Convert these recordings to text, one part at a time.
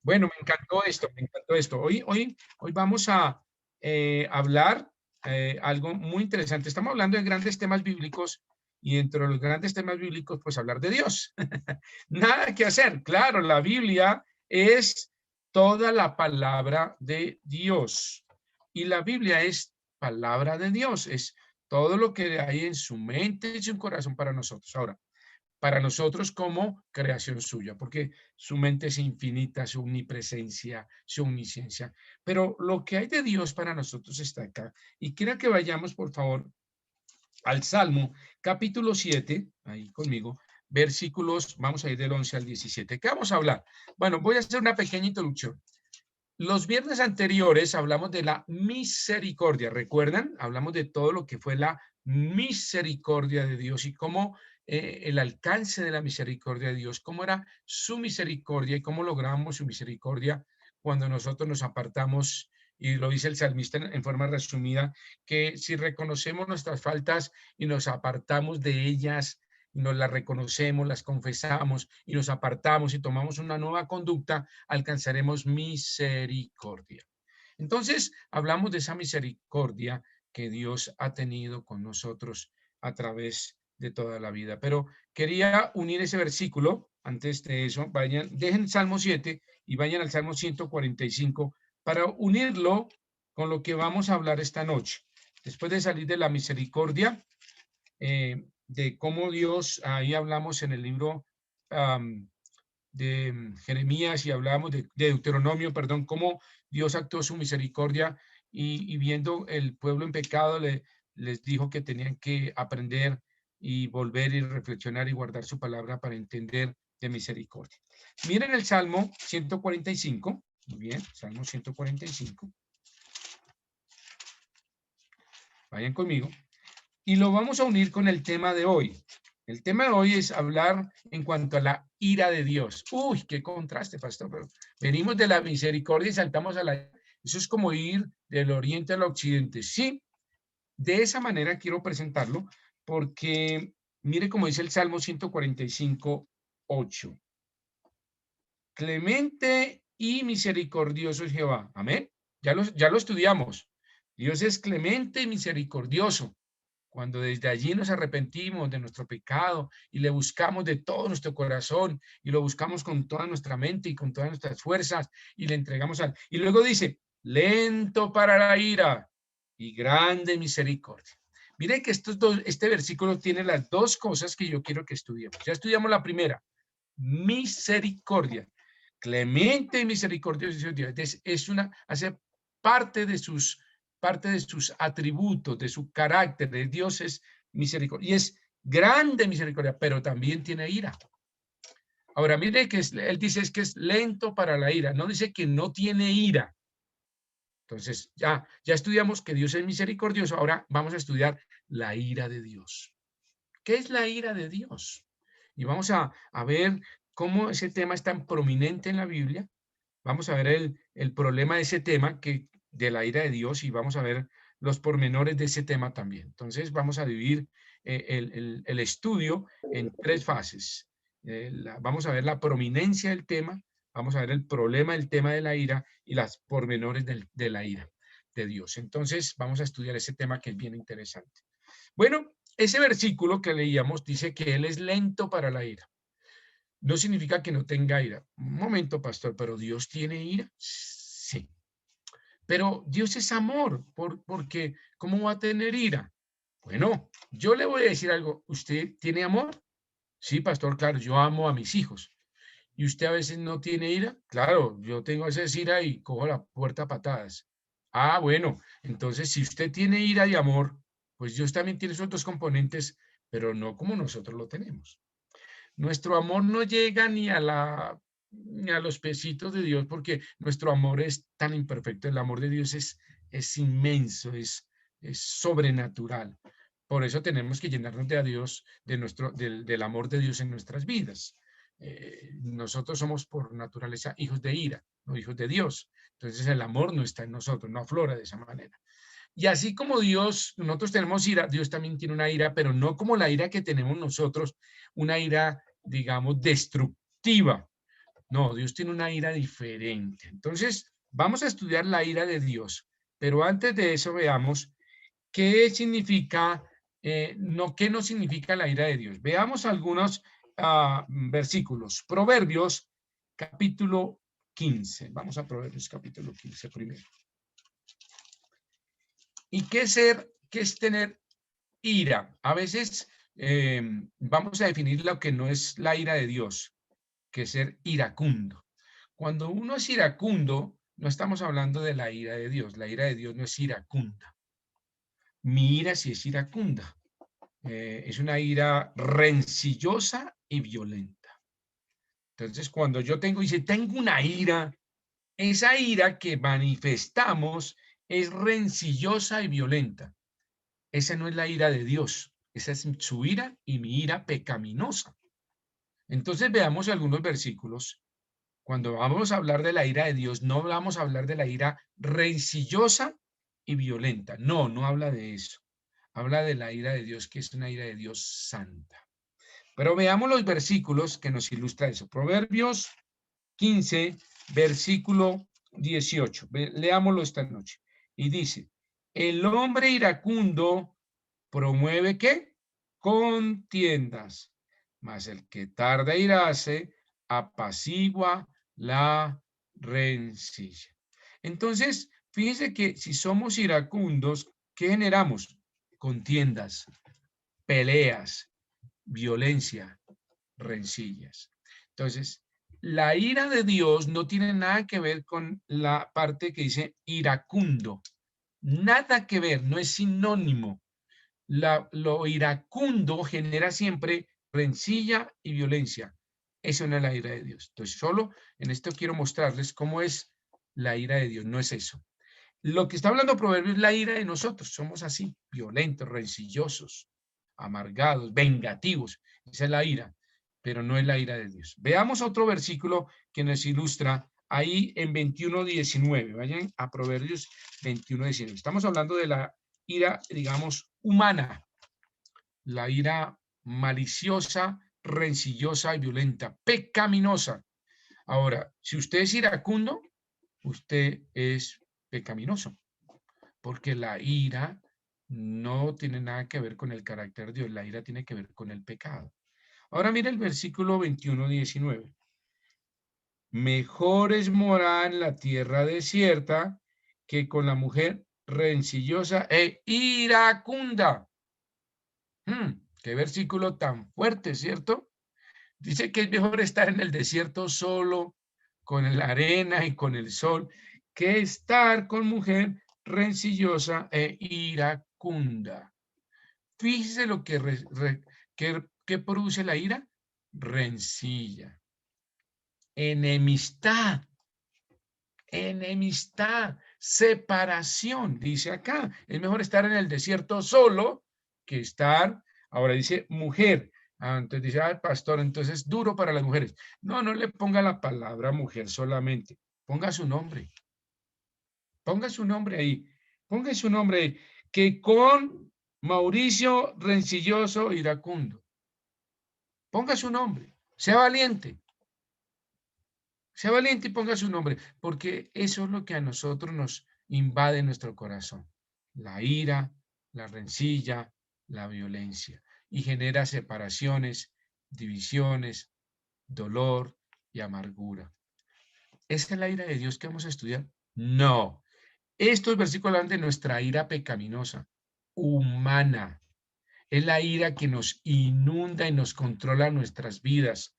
Bueno, me encantó esto, me encantó esto. Hoy vamos a hablar algo muy interesante. Estamos hablando de grandes temas bíblicos y dentro de los grandes temas bíblicos, pues hablar de Dios. Nada que hacer. Claro, la Biblia es toda la palabra de Dios y la Biblia es palabra de Dios, es todo lo que hay en su mente y su corazón para nosotros. Ahora, para nosotros como creación suya, porque su mente es infinita, su omnipresencia, su omnisciencia. Pero lo que hay de Dios para nosotros está acá. Y quiero que vayamos, por favor, al Salmo, capítulo 7, ahí conmigo, versículos, vamos a ir del 11 al 17. ¿Qué vamos a hablar? Bueno, voy a hacer una pequeña introducción. Los viernes anteriores hablamos de la misericordia, ¿recuerdan? Hablamos de todo lo que fue la misericordia de Dios y cómo el alcance de la misericordia de Dios, cómo era su misericordia y cómo logramos su misericordia cuando nosotros nos apartamos, y lo dice el salmista en forma resumida, que si reconocemos nuestras faltas y nos apartamos de ellas, nos las reconocemos, las confesamos y nos apartamos y tomamos una nueva conducta, alcanzaremos misericordia. Entonces, hablamos de esa misericordia que Dios ha tenido con nosotros a través de toda la vida. Pero quería unir ese versículo, antes de eso, vayan, dejen Salmo 7 y vayan al Salmo 145 para unirlo con lo que vamos a hablar esta noche. Después de salir de la misericordia, de cómo Dios, ahí hablamos en el libro de Jeremías y hablamos de Deuteronomio, perdón, cómo Dios actuó su misericordia y viendo el pueblo en pecado les dijo que tenían que aprender y volver y reflexionar y guardar su palabra para entender de misericordia. Miren el Salmo 145, muy bien, Salmo 145. Vayan conmigo. Y lo vamos a unir con el tema de hoy. El tema de hoy es hablar en cuanto a la ira de Dios. Uy, qué contraste, pastor. Pero venimos de la misericordia y saltamos a la... Eso es como ir del oriente al occidente. Sí, de esa manera quiero presentarlo porque mire cómo dice el Salmo 145, 8. Clemente y misericordioso es Jehová. Amén. Ya lo estudiamos. Dios es clemente y misericordioso. Cuando desde allí nos arrepentimos de nuestro pecado y le buscamos de todo nuestro corazón y lo buscamos con toda nuestra mente y con todas nuestras fuerzas y le entregamos al... Y luego dice, lento para la ira y grande misericordia. Mire que este versículo tiene las dos cosas que yo quiero que estudiemos. Ya estudiamos la primera, misericordia. Clemente y misericordioso Dios. Hace parte parte de sus atributos, de su carácter, de Dios es misericordia. Y es grande misericordia, pero también tiene ira. Ahora, mire que él dice es que es lento para la ira, no dice que no tiene ira. Entonces, ya estudiamos que Dios es misericordioso, ahora vamos a estudiar la ira de Dios. ¿Qué es la ira de Dios? Y vamos a ver cómo ese tema es tan prominente en la Biblia. Vamos a ver el problema de ese tema, de la ira de Dios, y vamos a ver los pormenores de ese tema también. Entonces, vamos a dividir el estudio en tres fases. Vamos a ver la prominencia del tema, vamos a ver el problema del tema de la ira y las pormenores de la ira de Dios. Entonces, vamos a estudiar ese tema que es bien interesante. Bueno, ese versículo que leíamos dice que Él es lento para la ira. No significa que no tenga ira. Un momento, pastor, pero Dios tiene ira. Sí. Pero Dios es amor, porque ¿cómo va a tener ira? Bueno, yo le voy a decir algo. ¿Usted tiene amor? Sí, pastor, claro, yo amo a mis hijos. ¿Y usted a veces no tiene ira? Claro, yo tengo a veces ira y cojo la puerta a patadas. Ah, bueno, entonces si usted tiene ira y amor, pues Dios también tiene esos dos componentes, pero no como nosotros lo tenemos. Nuestro amor no llega ni a los pesitos de Dios porque nuestro amor es tan imperfecto. El amor de Dios es inmenso, es sobrenatural. Por eso tenemos que llenarnos de a Dios, del amor de Dios en nuestras vidas. Nosotros somos por naturaleza hijos de ira, no hijos de Dios. Entonces el amor no está en nosotros, no aflora de esa manera. Y así como nosotros tenemos ira, Dios también tiene una ira, pero no como la ira que tenemos nosotros, una ira, digamos, destructiva. No, Dios tiene una ira diferente. Entonces, vamos a estudiar la ira de Dios. Pero antes de eso, veamos qué significa, qué no significa la ira de Dios. Veamos algunos versículos. Proverbios, capítulo 15. Vamos a Proverbios, capítulo 15 primero. ¿Y qué es tener ira? A veces vamos a definir lo que no es la ira de Dios, que es ser iracundo. Cuando uno es iracundo, no estamos hablando de la ira de Dios. La ira de Dios no es iracunda. Mi ira sí es iracunda. Es una ira rencillosa y violenta. Entonces, cuando yo tengo una ira, esa ira que manifestamos es rencillosa y violenta. Esa no es la ira de Dios. Esa es su ira y mi ira pecaminosa. Entonces, veamos algunos versículos. Cuando vamos a hablar de la ira de Dios, no vamos a hablar de la ira rencillosa y violenta. No, no habla de eso. Habla de la ira de Dios, que es una ira de Dios santa. Pero veamos los versículos que nos ilustra eso. Proverbios 15, versículo 18. Leámoslo esta noche. Y dice, el hombre iracundo promueve ¿qué? Contiendas, mas el que tarda irase apacigua la rencilla. Entonces, fíjense que si somos iracundos, ¿qué generamos? Contiendas, peleas, violencia, rencillas. Entonces, la ira de Dios no tiene nada que ver con la parte que dice iracundo. Nada que ver, no es sinónimo. Lo iracundo genera siempre rencilla y violencia. Eso no es la ira de Dios. Entonces, solo en esto quiero mostrarles cómo es la ira de Dios. No es eso. Lo que está hablando Proverbios es la ira de nosotros. Somos así, violentos, rencillosos, amargados, vengativos. Esa es la ira, pero no es la ira de Dios. Veamos otro versículo que nos ilustra ahí en 21:19. Vayan a Proverbios 21:19. Estamos hablando de la ira, digamos, humana, la ira maliciosa, rencillosa y violenta, pecaminosa. Ahora, si usted es iracundo, usted es pecaminoso, porque la ira no tiene nada que ver con el carácter de Dios, la ira tiene que ver con el pecado. Ahora mira el versículo 21:19. Mejor es morar en la tierra desierta que con la mujer rencillosa e iracunda. Qué versículo tan fuerte, ¿cierto? Dice que es mejor estar en el desierto solo, con la arena y con el sol, que estar con mujer rencillosa e iracunda. Fíjese lo que produce la ira. Rencilla, enemistad, separación. Dice acá, es mejor estar en el desierto solo que estar, ahora dice mujer. Entonces dice, pastor, entonces es duro para las mujeres. No, no le ponga la palabra mujer solamente. Ponga su nombre. Ponga su nombre ahí. Ponga su nombre ahí. Que con Mauricio Rencilloso Iracundo. Ponga su nombre. Sea valiente. Sea valiente y ponga su nombre. Porque eso es lo que a nosotros nos invade nuestro corazón. La ira, la rencilla, la violencia. Y genera separaciones, divisiones, dolor y amargura. ¿Esta es la ira de Dios que vamos a estudiar? No. Estos versículos hablan de nuestra ira pecaminosa, humana. Es la ira que nos inunda y nos controla nuestras vidas.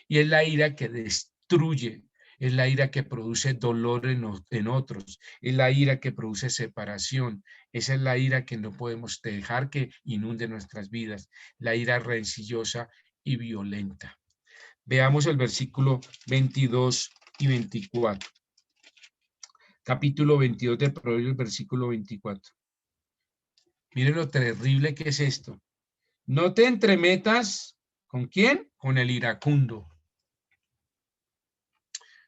Y es la ira que destruye. Es la ira que produce dolor en otros. Es la ira que produce separación. Esa es la ira que no podemos dejar que inunde nuestras vidas. La ira rencillosa y violenta. Veamos el versículo 22 y 24. Capítulo 22 de Proverbios, versículo 24. Miren lo terrible que es esto. No te entremetas, ¿con quién? Con el iracundo.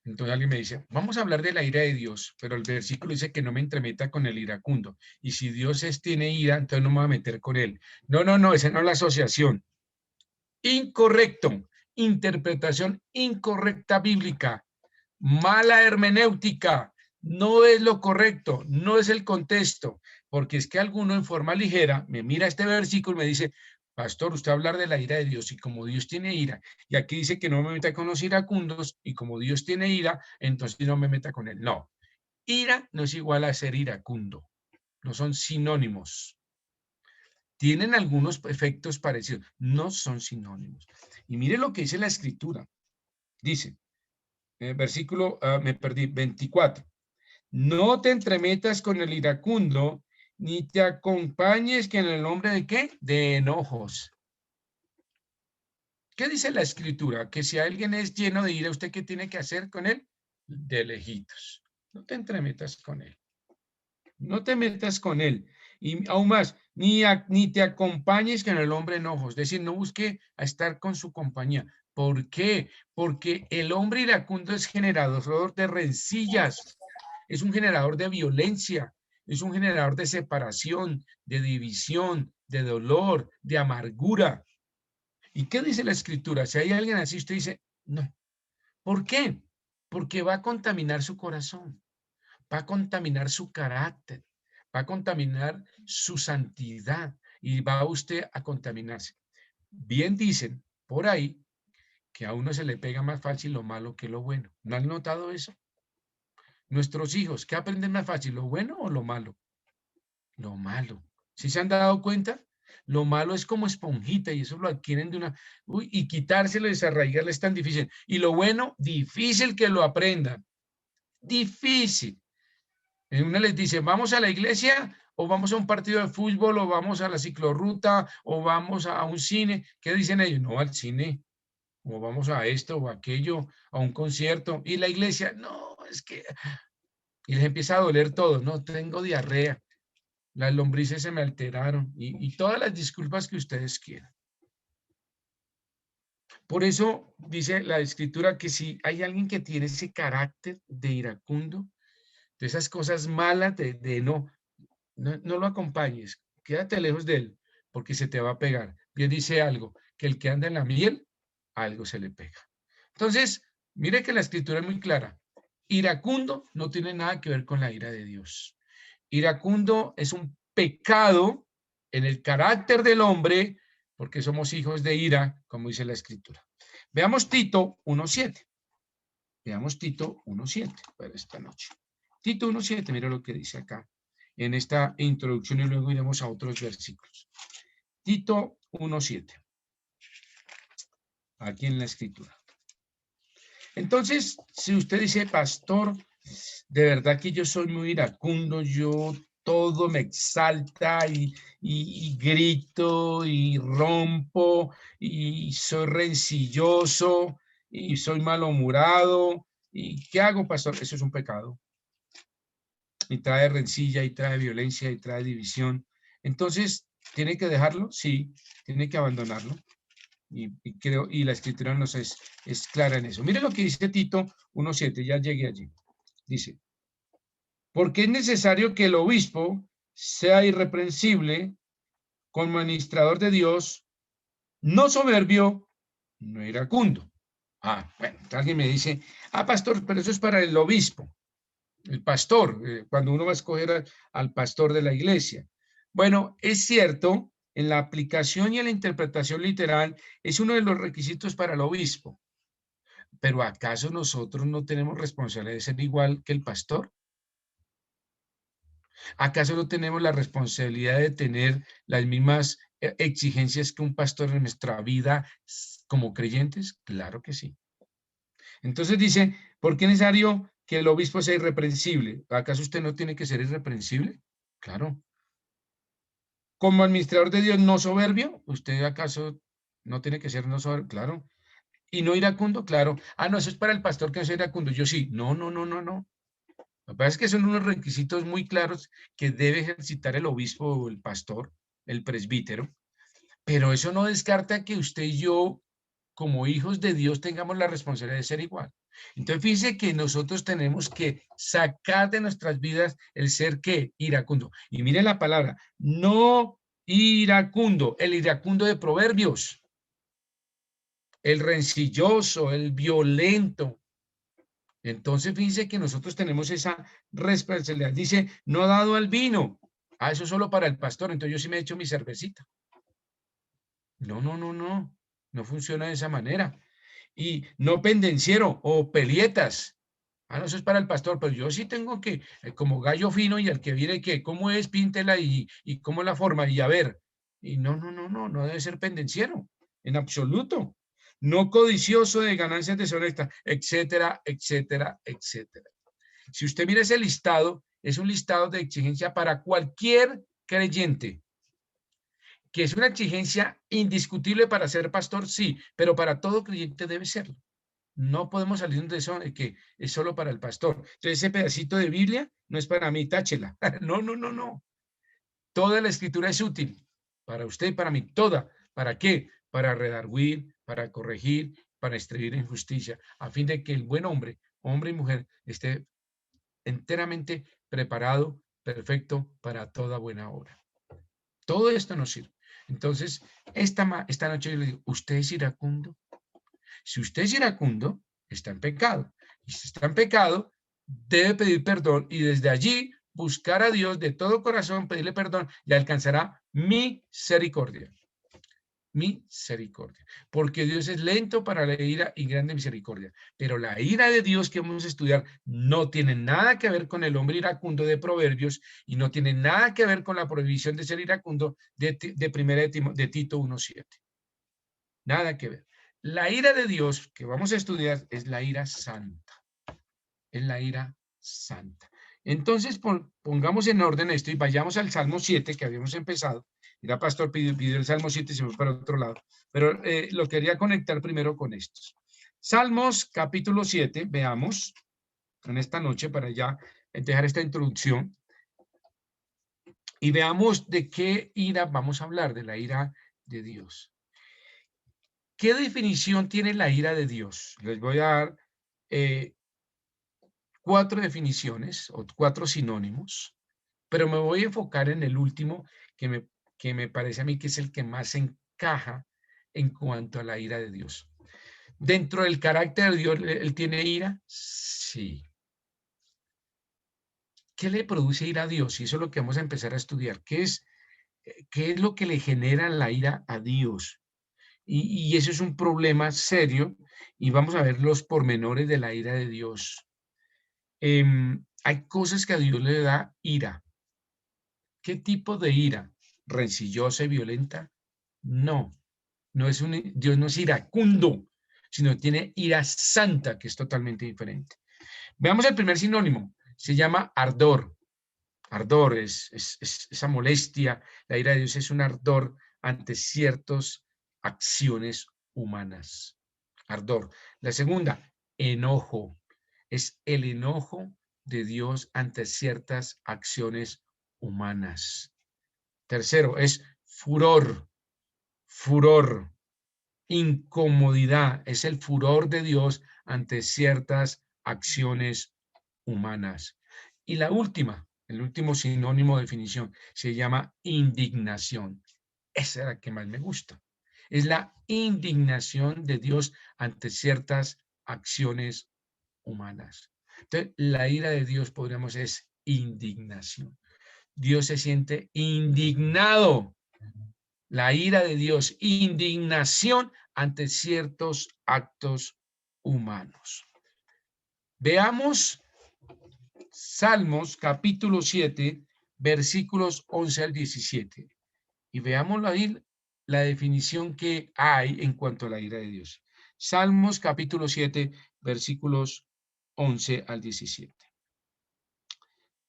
Entonces alguien me dice, vamos a hablar de la ira de Dios, pero el versículo dice que no me entremeta con el iracundo. Y si Dios tiene ira, entonces no me voy a meter con él. No, esa no es la asociación. Incorrecto. interpretación incorrecta bíblica, mala hermenéutica, no es lo correcto, no es el contexto, porque es que alguno en forma ligera me mira este versículo y me dice, pastor, usted hablar de la ira de Dios y como Dios tiene ira, y aquí dice que no me meta con los iracundos y como Dios tiene ira, entonces no me meta con él. No, ira no es igual a ser iracundo, no son sinónimos. Tienen algunos efectos parecidos, no son sinónimos. Y mire lo que dice la escritura. Dice, versículo, me perdí, 24. No te entremetas con el iracundo, ni te acompañes que en el nombre de ¿qué? De enojos. ¿Qué dice la escritura? Que si alguien es lleno de ira, ¿usted qué tiene que hacer con él? De lejitos. No te entremetas con él. No te metas con él. Y aún más, ni te acompañes con el hombre enojo. Es decir, no busque a estar con su compañía. ¿Por qué? Porque el hombre iracundo es generador de rencillas, es un generador de violencia, es un generador de separación, de división, de dolor, de amargura. ¿Y qué dice la escritura? Si hay alguien así, usted dice, no. ¿Por qué? Porque va a contaminar su corazón, va a contaminar su carácter, va a contaminar su santidad y va usted a contaminarse. Bien dicen por ahí que a uno se le pega más fácil lo malo que lo bueno. ¿No han notado eso? Nuestros hijos, ¿qué aprenden más fácil, lo bueno o lo malo? Lo malo. ¿Sí se han dado cuenta? Lo malo es como esponjita y eso lo adquieren de una... Uy, y quitárselo y desarraigarlo es tan difícil. Y lo bueno, difícil que lo aprendan. Difícil. Una les dice, vamos a la iglesia o vamos a un partido de fútbol o vamos a la ciclorruta o vamos a un cine. ¿Qué dicen ellos? No, al cine. O vamos a esto o aquello, a un concierto. Y la iglesia, no, es que... Y les empieza a doler todo. No, tengo diarrea. Las lombrices se me alteraron y todas las disculpas que ustedes quieran. Por eso dice la escritura que si hay alguien que tiene ese carácter de iracundo, de esas cosas malas, de no lo acompañes, quédate lejos de él, porque se te va a pegar. Dios dice algo, que el que anda en la miel, algo se le pega. Entonces, mire que la escritura es muy clara. Iracundo no tiene nada que ver con la ira de Dios. Iracundo es un pecado en el carácter del hombre, porque somos hijos de ira, como dice la escritura. Veamos Tito 1:7. Veamos Tito 1:7 para esta noche. Tito 1:7, mira lo que dice acá en esta introducción y luego iremos a otros versículos. Tito 1:7. Aquí en la escritura. Entonces, si usted dice, pastor, de verdad que yo soy muy iracundo, yo todo me exalta y grito y rompo y soy rencilloso y soy malhumorado. ¿Y qué hago, pastor? Eso es un pecado. Y trae rencilla y trae violencia y trae división. Entonces, ¿tiene que dejarlo? Sí, tiene que abandonarlo. Y creo, y la escritura nos es clara en eso. Mire lo que dice Tito 1:7, ya llegué allí. Dice, porque es necesario que el obispo sea irreprensible, como administrador de Dios, no soberbio, no iracundo. Bueno, alguien me dice, pastor, pero eso es para el obispo, el pastor, cuando uno va a escoger al pastor de la iglesia. Bueno, es cierto, en la aplicación y en la interpretación literal es uno de los requisitos para el obispo. Pero ¿acaso nosotros no tenemos responsabilidad de ser igual que el pastor? ¿Acaso no tenemos la responsabilidad de tener las mismas exigencias que un pastor en nuestra vida como creyentes? Claro que sí. Entonces dice, ¿por qué es necesario que el obispo sea irreprensible? ¿Acaso usted no tiene que ser irreprensible? Claro. Como administrador de Dios no soberbio, ¿usted acaso no tiene que ser no soberbio? Claro. ¿Y no iracundo? Claro. No, eso es para el pastor que no sea iracundo. Yo sí. No, no, no, no, no. Lo que pasa es que son unos requisitos muy claros que debe ejercitar el obispo o el pastor, el presbítero, pero eso no descarta que usted y yo, como hijos de Dios, tengamos la responsabilidad de ser igual. Entonces, fíjense que nosotros tenemos que sacar de nuestras vidas el ser ¿qué? Iracundo. Y miren la palabra, no iracundo, el iracundo de Proverbios. el rencilloso, el violento. Entonces, fíjense que nosotros tenemos esa responsabilidad. Dice, no dado al vino. Ah, eso es solo para el pastor. Entonces yo sí me he hecho mi cervecita. No, no, no, no. No funciona de esa manera. Y no pendenciero o pelietas. Ah, no, eso es para el pastor, pero yo sí tengo que, como gallo fino y al que viene que, ¿cómo es? Píntela y cómo es la forma y a ver. Y no, no, no, no, no debe ser pendenciero, en absoluto. No codicioso de ganancias deshonestas, etcétera, etcétera, etcétera. Si usted mira ese listado, es un listado de exigencia para cualquier creyente, que es una exigencia indiscutible para ser pastor, sí, pero para todo creyente debe serlo. No podemos salir de eso de que es solo para el pastor. Entonces, ese pedacito de Biblia no es para mí, táchela. No, no, no, no. Toda la escritura es útil para usted y para mí, toda. ¿Para qué? Para redarguir, para corregir, para instruir en justicia, a fin de que el buen hombre, hombre y mujer, esté enteramente preparado, perfecto para toda buena obra. Todo esto nos sirve. Entonces, esta noche yo le digo, ¿usted es iracundo? Si usted es iracundo, está en pecado. Y si está en pecado, debe pedir perdón y desde allí buscar a Dios de todo corazón, pedirle perdón y alcanzará misericordia. Misericordia. Porque Dios es lento para la ira y grande misericordia. Pero la ira de Dios que vamos a estudiar no tiene nada que ver con el hombre iracundo de Proverbios y no tiene nada que ver con la prohibición de ser iracundo de Tito 1:7. Nada que ver. La ira de Dios que vamos a estudiar es la ira santa. Es la ira santa. Entonces, pongamos en orden esto y vayamos al Salmo 7 que habíamos empezado. Mira, pastor pidió el Salmo 7 y se fue para otro lado. Pero lo quería conectar primero con estos. Salmos capítulo 7, veamos en esta noche para ya dejar esta introducción. Y veamos de qué ira vamos a hablar, de la ira de Dios. ¿Qué definición tiene la ira de Dios? Les voy a dar 4 definiciones o 4 sinónimos, pero me voy a enfocar en el último que me parece a mí que es el que más encaja en cuanto a la ira de Dios. ¿Dentro del carácter de Dios él tiene ira? Sí. ¿Qué le produce ira a Dios? Y eso es lo que vamos a empezar a estudiar. ¿Qué es lo que le genera la ira a Dios? Y eso es un problema serio y vamos a ver los pormenores de la ira de Dios. Hay cosas que a Dios le da ira. ¿Qué tipo de ira? ¿Rencillosa y violenta? No, Dios no es iracundo, sino tiene ira santa, que es totalmente diferente. Veamos el primer sinónimo, se llama ardor. Ardor es esa molestia, la ira de Dios es un ardor ante ciertas acciones humanas. Ardor. La segunda, enojo. Es el enojo de Dios ante ciertas acciones humanas. Tercero, es furor. Furor. Incomodidad. Es el furor de Dios ante ciertas acciones humanas. Y la última, el último sinónimo de definición, se llama indignación. Esa es la que más me gusta. Es la indignación de Dios ante ciertas acciones humanas. Entonces, la ira de Dios, podríamos, es indignación. Dios se siente indignado. La ira de Dios, indignación ante ciertos actos humanos. Veamos Salmos capítulo 7, versículos 11 al 17. Y veamos ahí la definición que hay en cuanto a la ira de Dios. Salmos capítulo 7, versículos 11 al 17.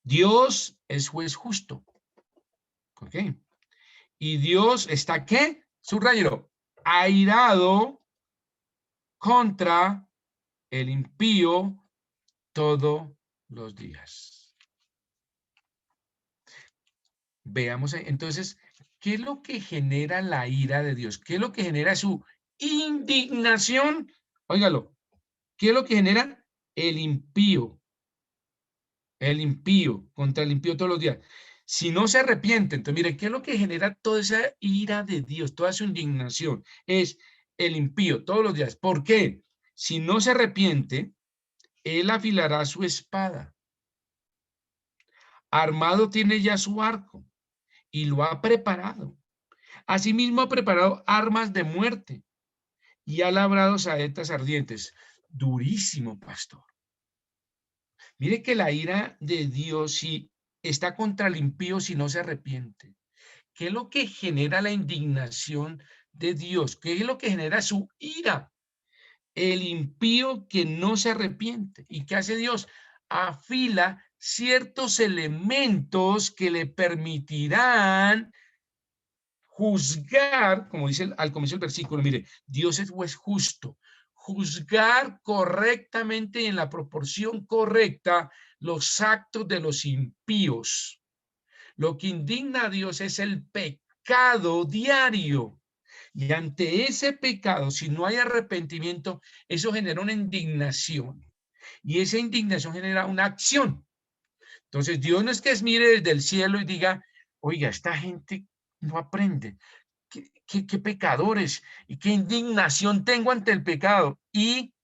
Dios es juez justo. ¿Ok? Y Dios está, ¿qué? Subrayelo. Airado contra el impío todos los días. Veamos entonces, ¿qué es lo que genera la ira de Dios? ¿Qué es lo que genera su indignación? Óigalo, ¿qué es lo que genera? El impío contra el impío todos los días. Si no se arrepiente, entonces mire, ¿qué es lo que genera toda esa ira de Dios, toda su indignación? Es el impío todos los días. ¿Por qué? Si no se arrepiente, él afilará su espada. Armado tiene ya su arco y lo ha preparado. Asimismo ha preparado armas de muerte y ha labrado saetas ardientes. Durísimo, pastor. Mire que la ira de Dios si está contra el impío si no se arrepiente. ¿Qué es lo que genera la indignación de Dios? ¿Qué es lo que genera su ira? El impío que no se arrepiente. ¿Y qué hace Dios? Afila ciertos elementos que le permitirán juzgar, como dice al comienzo del versículo, mire, Dios es juez justo, juzgar correctamente y en la proporción correcta los actos de los impíos. Lo que indigna a Dios es el pecado diario. Y ante ese pecado, si no hay arrepentimiento, eso genera una indignación. Y esa indignación genera una acción. Entonces, Dios no es que mire desde el cielo y diga, oiga, esta gente no aprende. ¿Qué pecadores? Y qué indignación tengo ante el pecado. Y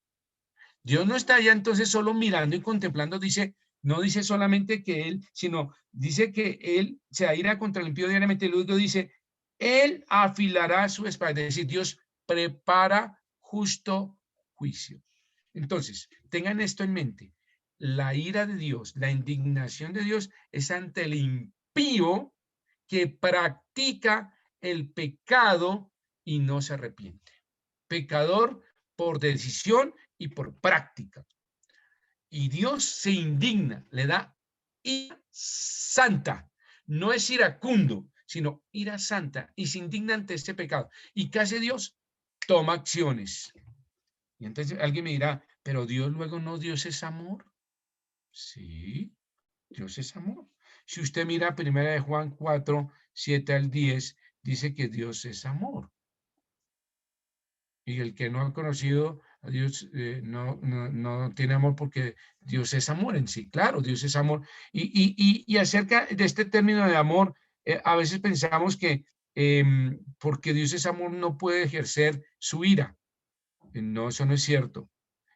Dios no está allá entonces solo mirando y contemplando, dice, no dice solamente que él, sino dice que él se irá contra el impío diariamente. Y luego dice, él afilará su espada. Es decir, Dios prepara justo juicio. Entonces, tengan esto en mente. La ira de Dios, la indignación de Dios es ante el impío que practica el pecado y no se arrepiente. Pecador por decisión y por práctica. Y Dios se indigna, le da ira santa. No es iracundo, sino ira santa. Y se indigna ante este pecado. ¿Y qué hace Dios? Toma acciones. Y entonces alguien me dirá, pero Dios luego no, Dios es amor. Sí, Dios es amor. Si usted mira 1 Juan 4, 7 al 10, dice que Dios es amor. Y el que no ha conocido a Dios no tiene amor porque Dios es amor en sí. Claro, Dios es amor. Y acerca de este término de amor, a veces pensamos que porque Dios es amor no puede ejercer su ira. No, eso no es cierto.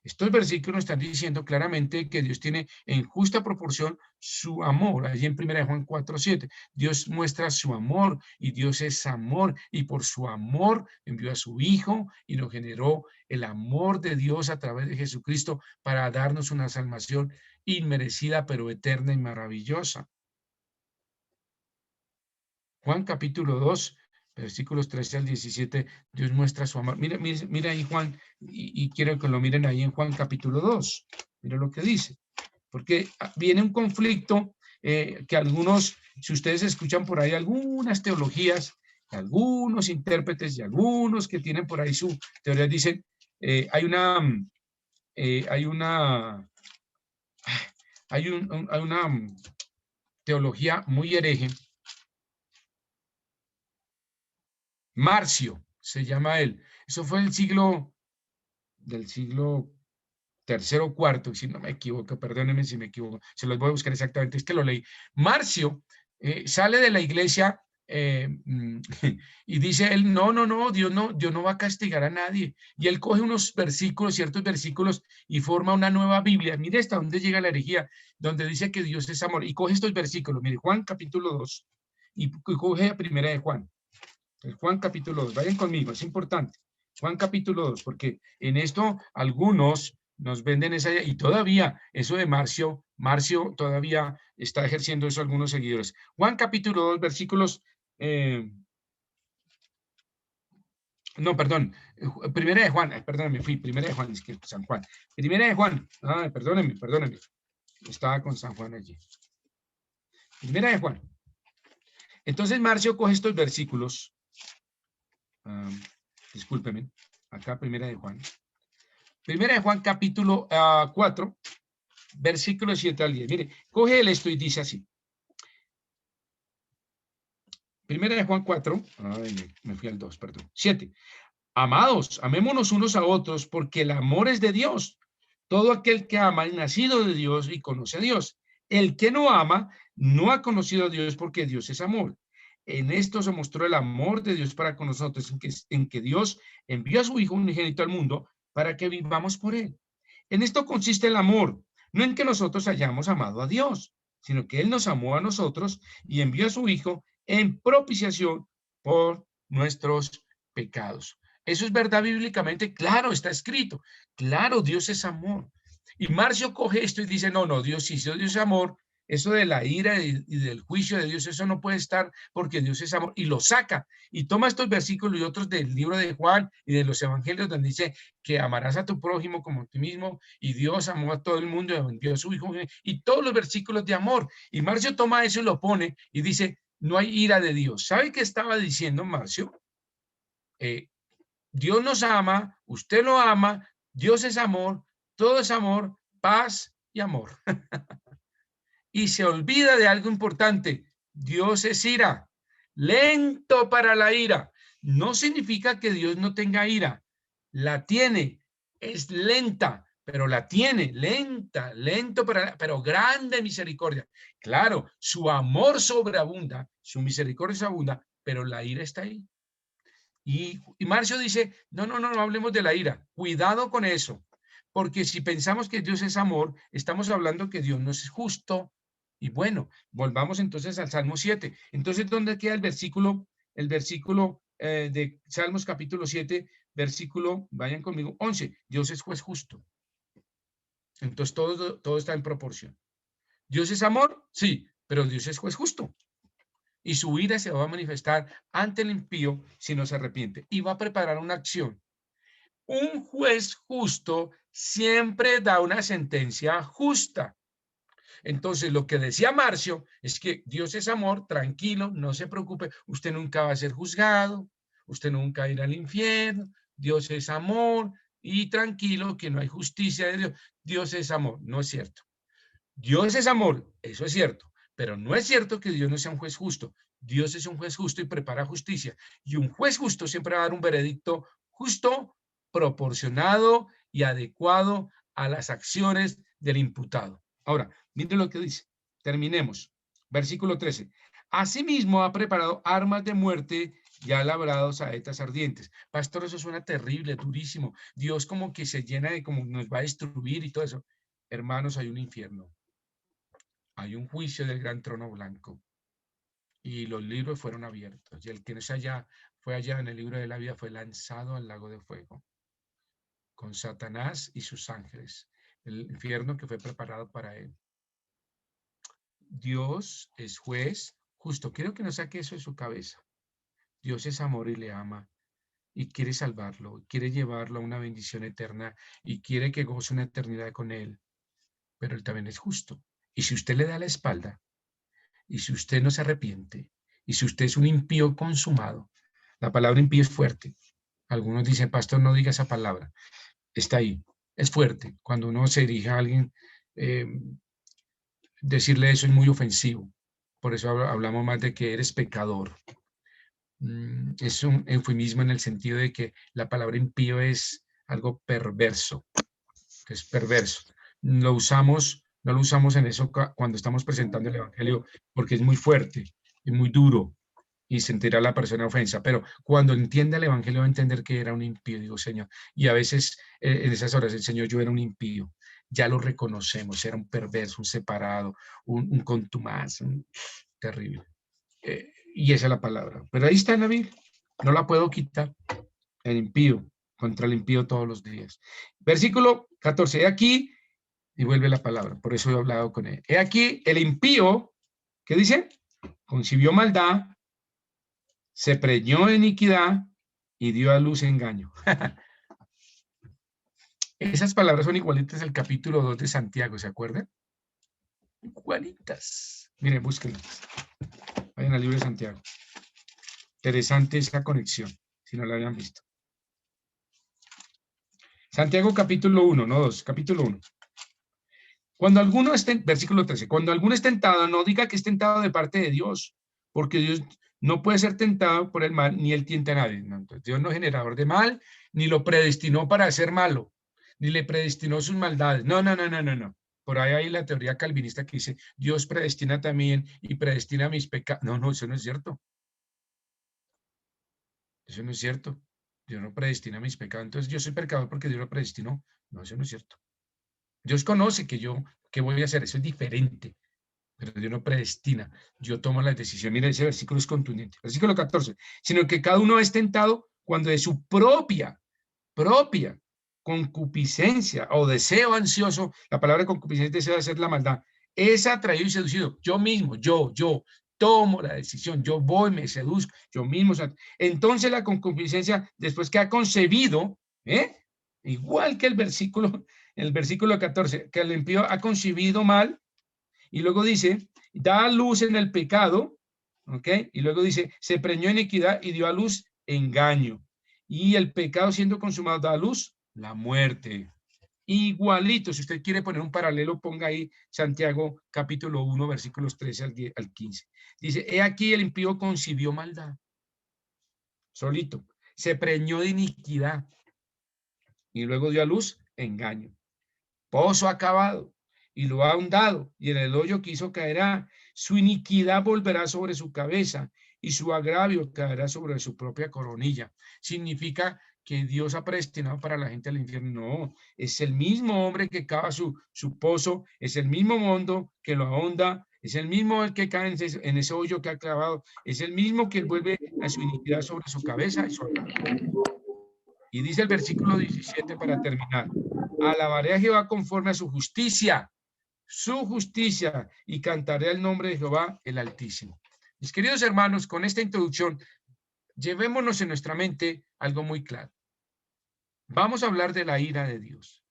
Estos versículos están diciendo claramente que Dios tiene en justa proporción su amor. Allí en 1 Juan 4:7, Dios muestra su amor y Dios es amor y por su amor envió a su Hijo y nos generó el amor de Dios a través de Jesucristo para darnos una salvación inmerecida pero eterna y maravillosa. Juan capítulo 2, versículos 13 al 17, Dios muestra su amor. Mira ahí Juan, y quiero que lo miren ahí en Juan capítulo 2. Mira lo que dice. Porque viene un conflicto que algunos, si ustedes escuchan por ahí algunas teologías, algunos intérpretes y algunos que tienen por ahí su teoría, dicen, hay una teología muy hereje. Marcio se llama él. Eso fue del siglo tercero o cuarto, si no me equivoco, perdónenme si me equivoco, se los voy a buscar exactamente, es que lo leí. Marcio sale de la iglesia y dice él, no, Dios no va a castigar a nadie. Y él coge unos versículos, ciertos versículos, y forma una nueva Biblia. Mire hasta dónde llega la herejía, donde dice que Dios es amor. Y coge estos versículos, mire, Juan capítulo 2, y coge a primera de Juan. Juan capítulo 2, vayan conmigo, es importante. Juan capítulo 2, porque en esto algunos nos venden esa, y todavía eso de Marcio todavía está ejerciendo eso algunos seguidores. Juan capítulo 2, versículos, no, perdón, primera de Juan, perdónenme, primera de Juan, es que San Juan, primera de Juan, perdónenme, estaba con San Juan allí. Primera de Juan. Entonces Marcio coge estos versículos, discúlpeme, acá primera de Juan. Primera de Juan capítulo 4, versículo 7 al 10. Mire, coge el esto y dice así. Primera de Juan 4, me fui al 2, perdón. 7. Amados, amémonos unos a otros porque el amor es de Dios. Todo aquel que ama es nacido de Dios y conoce a Dios. El que no ama no ha conocido a Dios porque Dios es amor. En esto se mostró el amor de Dios para con nosotros, en que Dios envió a su Hijo unigénito al mundo para que vivamos por él. En esto consiste el amor, no en que nosotros hayamos amado a Dios, sino que Él nos amó a nosotros y envió a su Hijo en propiciación por nuestros pecados. Eso es verdad bíblicamente, claro, está escrito. Claro, Dios es amor. Y Marcio coge esto y dice, no, no, Dios sí, Dios es amor. Eso de la ira y del juicio de Dios, eso no puede estar porque Dios es amor. Y lo saca y toma estos versículos y otros del libro de Juan y de los evangelios donde dice que amarás a tu prójimo como a ti mismo y Dios amó a todo el mundo y envió a su Hijo y todos los versículos de amor. Y Marcio toma eso y lo pone y dice, no hay ira de Dios. ¿Sabe qué estaba diciendo Marcio? Dios nos ama, usted lo ama, Dios es amor, todo es amor, paz y amor. Y se olvida de algo importante, Dios es ira, lento para la ira. No significa que Dios no tenga ira, la tiene, es lenta, pero la tiene, lenta, lento, pero grande misericordia. Claro, su amor sobreabunda, su misericordia abunda, pero la ira está ahí. Y Marcio dice, no, no, no, no hablemos de la ira, cuidado con eso, porque si pensamos que Dios es amor, estamos hablando que Dios no es justo. Y bueno, volvamos entonces al Salmo 7. Entonces, ¿dónde queda el versículo de Salmos capítulo 7, versículo, vayan conmigo, 11? Dios es juez justo. Entonces, todo está en proporción. ¿Dios es amor? Sí, pero Dios es juez justo. Y su ira se va a manifestar ante el impío si no se arrepiente. Y va a preparar una acción. Un juez justo siempre da una sentencia justa. Entonces, lo que decía Marcio es que Dios es amor, tranquilo, no se preocupe, usted nunca va a ser juzgado, usted nunca va a ir al infierno, Dios es amor y tranquilo que no hay justicia de Dios. Dios es amor, no es cierto. Dios es amor, eso es cierto, pero no es cierto que Dios no sea un juez justo. Dios es un juez justo y prepara justicia. Y un juez justo siempre va a dar un veredicto justo, proporcionado y adecuado a las acciones del imputado. Ahora, miren lo que dice. Terminemos. Versículo 13. Asimismo ha preparado armas de muerte y ha labrado saetas ardientes. Pastor, eso suena terrible, durísimo. Dios como que se llena de como nos va a destruir y todo eso. Hermanos, hay un infierno. Hay un juicio del gran trono blanco y los libros fueron abiertos y el que no fue allá en el libro de la vida fue lanzado al lago de fuego con Satanás y sus ángeles, el infierno que fue preparado para él. Dios es juez justo. Quiero que no saque eso de su cabeza. Dios es amor y le ama y quiere salvarlo, quiere llevarlo a una bendición eterna y quiere que goce una eternidad con él, pero él también es justo. Y si usted le da la espalda, y si usted no se arrepiente, y si usted es un impío consumado, la palabra impío es fuerte. Algunos dicen, pastor, no diga esa palabra. Está ahí, es fuerte. Cuando uno se dirige a alguien, eh, decirle eso es muy ofensivo. Por eso hablamos más de que eres pecador. Es un eufemismo en el sentido de que la palabra impío es algo perverso, que es perverso. No lo usamos en eso cuando estamos presentando el Evangelio porque es muy fuerte y muy duro y sentirá la persona ofensa, pero cuando entienda el Evangelio va a entender que era un impío, digo, Señor, y a veces en esas horas, el Señor, yo era un impío, ya lo reconocemos, era un perverso, un separado, un contumaz, terrible. Y esa es la palabra, pero ahí está en la Biblia, no la puedo quitar, el impío, contra el impío todos los días. Versículo 14, he aquí, y vuelve la palabra, por eso he hablado con él. He aquí, el impío, ¿qué dice? Concibió maldad, se preñó de iniquidad y dio a luz engaño. Esas palabras son igualitas al capítulo 2 de Santiago, ¿se acuerdan? Igualitas. Miren, búsquenlas. Vayan al libro de Santiago. Interesante esa conexión, si no la habían visto. Santiago capítulo 1, no 2, capítulo 1. Cuando alguno esté, versículo 13, cuando alguno es tentado, no diga que es tentado de parte de Dios, porque Dios no puede ser tentado por el mal, ni él tienta a nadie. No, entonces, Dios no es generador de mal, ni lo predestinó para ser malo, ni le predestinó sus maldades. No, no, no, no, no, no. Por ahí hay la teoría calvinista que dice, Dios predestina también y predestina mis pecados. No, no, eso no es cierto. Eso no es cierto. Dios no predestina mis pecados. Entonces yo soy pecador porque Dios lo predestinó. No, eso no es cierto. Dios conoce que voy a hacer. Eso es diferente. Pero Dios no predestina. Yo tomo la decisión. Mira, ese versículo es contundente. Versículo 14. Sino que cada uno es tentado cuando de su propia concupiscencia o deseo ansioso, la palabra concupiscencia es deseo de hacer la maldad, es atraído y seducido. Yo mismo, yo tomo la decisión, yo voy, me seduzco, yo mismo. Entonces la concupiscencia, después que ha concebido, igual que el versículo 14, que el impío ha concebido mal, y luego dice, da a luz en el pecado, ¿ok? Y luego dice, se preñó iniquidad y dio a luz engaño. Y el pecado siendo consumado da a luz la muerte. Igualito, si usted quiere poner un paralelo, ponga ahí Santiago capítulo 1, versículos 13 al 15. Dice, he aquí el impío concibió maldad, solito, se preñó de iniquidad y luego dio a luz engaño. Pozo acabado y lo ha ahondado, y en el hoyo que hizo caerá. Su iniquidad volverá sobre su cabeza y su agravio caerá sobre su propia coronilla. Significa que Dios ha predestinado para la gente al infierno. No, es el mismo hombre que cava su pozo, es el mismo mundo que lo ahonda, es el mismo que cae en ese hoyo que ha clavado, es el mismo que vuelve a su iniquidad sobre su cabeza y su agravio. Y dice el versículo 17 para terminar, alabaré a Jehová conforme a su justicia, y cantaré el nombre de Jehová el Altísimo. Mis queridos hermanos, con esta introducción, llevémonos en nuestra mente algo muy claro. Vamos a hablar de la ira de Dios,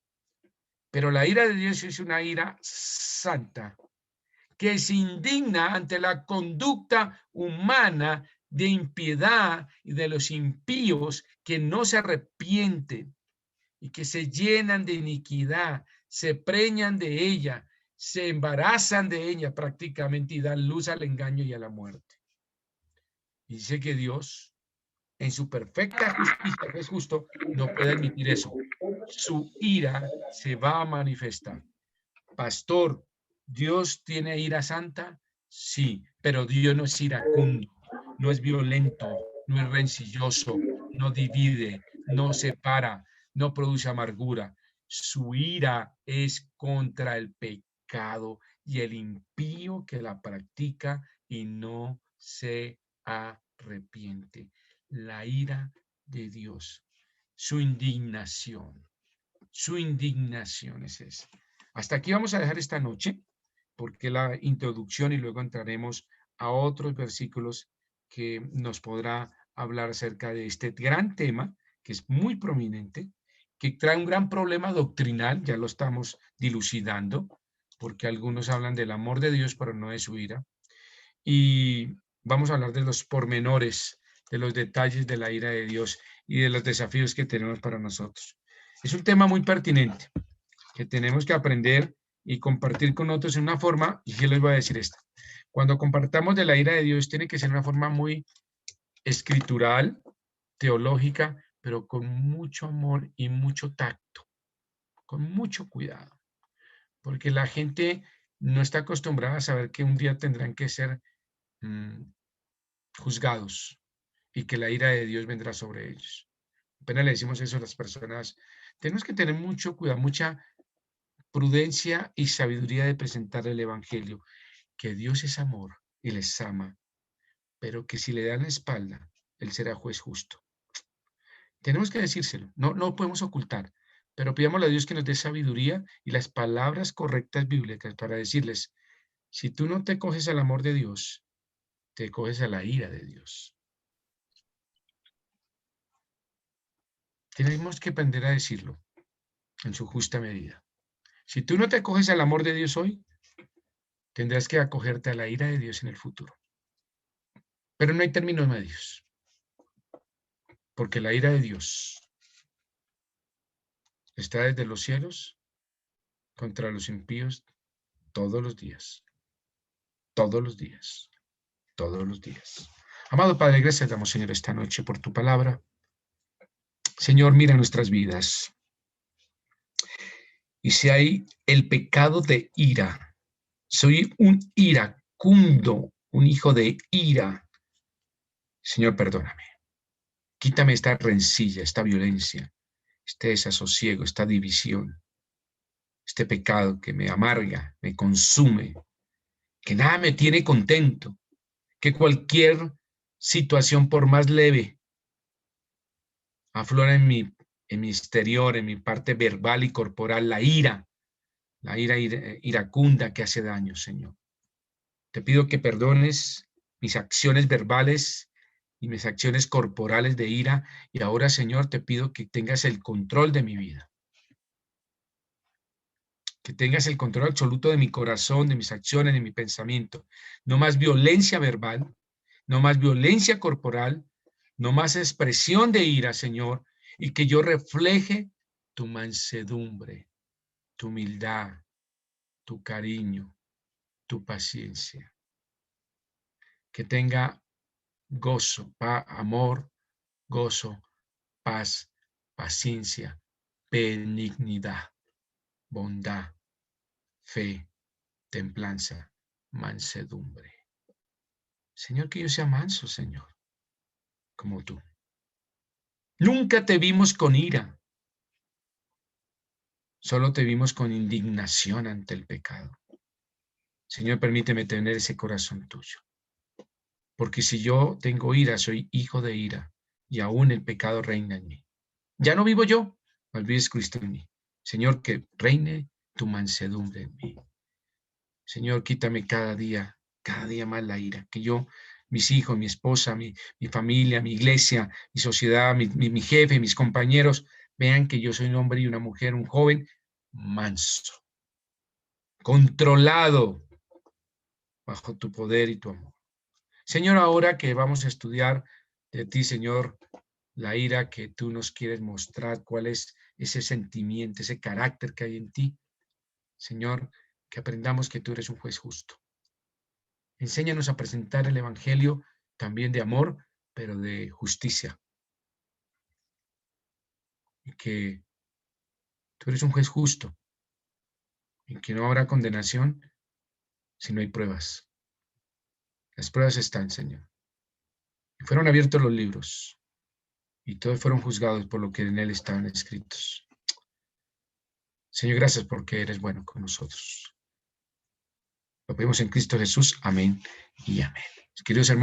pero la ira de Dios es una ira santa, que se indigna ante la conducta humana de impiedad y de los impíos que no se arrepienten y que se llenan de iniquidad, se preñan de ella, se embarazan de ella prácticamente y dan luz al engaño y a la muerte. Y dice que Dios, en su perfecta justicia, que es justo, no puede admitir eso. Su ira se va a manifestar. Pastor, ¿Dios tiene ira santa? Sí, pero Dios no es iracundo, no es violento, no es rencilloso, no divide, no separa, no produce amargura. Su ira es contra el pecado y el impío que la practica y no se arrepiente. La ira de Dios, su indignación es esa. Hasta aquí vamos a dejar esta noche, porque la introducción y luego entraremos a otros versículos que nos podrá hablar acerca de este gran tema, que es muy prominente, que trae un gran problema doctrinal, ya lo estamos dilucidando, porque algunos hablan del amor de Dios, pero no de su ira. Y vamos a hablar de los pormenores, de los detalles de la ira de Dios y de los desafíos que tenemos para nosotros. Es un tema muy pertinente que tenemos que aprender y compartir con otros en una forma, y yo les voy a decir esto, cuando compartamos de la ira de Dios tiene que ser una forma muy escritural, teológica, pero con mucho amor y mucho tacto, con mucho cuidado, porque la gente no está acostumbrada a saber que un día tendrán que ser juzgados y que la ira de Dios vendrá sobre ellos. Apenas le decimos eso a las personas, tenemos que tener mucho cuidado, mucha prudencia y sabiduría de presentar el evangelio, que Dios es amor y les ama, pero que si le dan la espalda, Él será juez justo. Tenemos que decírselo, no lo podemos ocultar, pero pidámosle a Dios que nos dé sabiduría y las palabras correctas bíblicas para decirles, si tú no te coges al amor de Dios, te coges a la ira de Dios. Tenemos que aprender a decirlo en su justa medida. Si tú no te acoges al amor de Dios hoy, tendrás que acogerte a la ira de Dios en el futuro. Pero no hay términos medios, porque la ira de Dios está desde los cielos contra los impíos todos los días, todos los días, todos los días. Amado Padre, gracias damos, Señor, esta noche por tu palabra. Señor, mira nuestras vidas. Y si hay el pecado de ira, soy un iracundo, un hijo de ira, Señor, perdóname. Quítame esta rencilla, esta violencia, este desasosiego, esta división, este pecado que me amarga, me consume, que nada me tiene contento, que cualquier situación, por más leve, aflora en mi exterior, en mi parte verbal y corporal, la ira iracunda que hace daño, Señor. Te pido que perdones mis acciones verbales y mis acciones corporales de ira, y ahora, Señor, te pido que tengas el control de mi vida, que tengas el control absoluto de mi corazón, de mis acciones, de mi pensamiento. No más violencia verbal, no más violencia corporal, no más expresión de ira, Señor, y que yo refleje tu mansedumbre, tu humildad, tu cariño, tu paciencia. Que tenga gozo, amor, gozo, paz, paciencia, benignidad, bondad, fe, templanza, mansedumbre. Señor, que yo sea manso, Señor, como tú. Nunca te vimos con ira, solo te vimos con indignación ante el pecado. Señor, permíteme tener ese corazón tuyo, porque si yo tengo ira, soy hijo de ira, y aún el pecado reina en mí. Ya no vivo yo, mas vive Cristo en mí. Señor, que reine tu mansedumbre en mí. Señor, quítame cada día más la ira, que yo, mis hijos, mi esposa, mi familia, mi iglesia, mi sociedad, mi jefe, mis compañeros, vean que yo soy un hombre y una mujer, un joven manso, controlado bajo tu poder y tu amor. Señor, ahora que vamos a estudiar de ti, Señor, la ira que tú nos quieres mostrar, cuál es ese sentimiento, ese carácter que hay en ti, Señor, que aprendamos que tú eres un juez justo. Enséñanos a presentar el evangelio también de amor, pero de justicia. Y que tú eres un juez justo, y que no habrá condenación si no hay pruebas. Las pruebas están, Señor. Y fueron abiertos los libros, y todos fueron juzgados por lo que en él estaban escritos. Señor, gracias porque eres bueno con nosotros. Lo pedimos en Cristo Jesús. Amén y amén. Queridos hermanos,